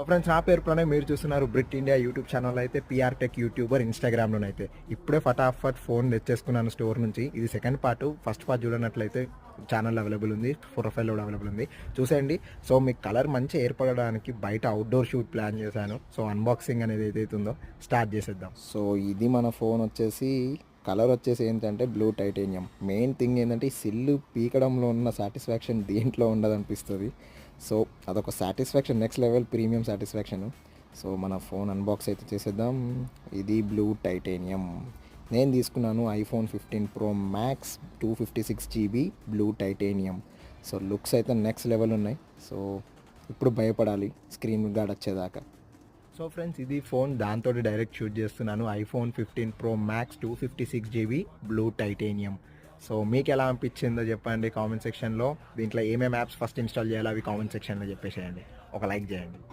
Friends, నా పేరు ప్రణయ్. మీరు చూస్తున్నారు బ్రిట్ ఇండియా యూట్యూబ్ ఛానల్. అయితే పిఆర్ టెక్ యూట్యూబర్ ఇన్స్టాగ్రామ్లోనైతే ఇప్పుడే ఫటాఫట్ ఫోన్ తెచ్చేసుకున్నాను స్టోర్ నుంచి. ఇది సెకండ్ పార్ట్. ఫస్ట్ పార్ట్ చూడనట్లయితే ఛానల్ అవైలబుల్ ఉంది, ప్రొఫైల్ కూడా అవైలబుల్ ఉంది, చూసేయండి. సో మీకు కలర్ మంచి ఏర్పడడానికి బయట అవుట్డోర్ షూట్ ప్లాన్ చేశాను. సో అన్బాక్సింగ్ అనేది ఏదైతే ఉందో స్టార్ట్ చేసేద్దాం. సో ఇది మన ఫోన్ వచ్చేసి కలర్ వచ్చేసి ఏంటంటే బ్లూ టైటేనియం. మెయిన్ థింగ్ ఏంటంటే ఈ సిల్లు పీకడంలో ఉన్న సాటిస్ఫాక్షన్ దేంట్లో ఉండదు అనిపిస్తుంది. సో అదొక satisfaction, next level premium satisfaction. So మన ఫోన్ అన్బాక్స్ అయితే చేసేద్దాం. ఇది బ్లూ టైటేనియం. నేను తీసుకున్నాను iPhone 15 Pro Max 256 GB blue titanium. So looks అయితే నెక్స్ట్ లెవెల్ ఉన్నాయి. సో ఇప్పుడు భయపడాలి స్క్రీన్ గార్డ్ వచ్చేదాకా. సో ఫ్రెండ్స్, ఇది ఫోన్, దాంతో డైరెక్ట్ షూట్ చేస్తున్నాను. IPhone 15 Pro Max 256 GB blue titanium. So మీకు ఎలా అనిపించిందో చెప్పండి కామెంట్ సెక్షన్లో. దీంట్లో ఏమేమి యాప్స్ ఫస్ట్ ఇన్స్టాల్ చేయాలో అవి కామెంట్ సెక్షన్లో చెప్పేసేయండి. ఒక లైక్ చేయండి.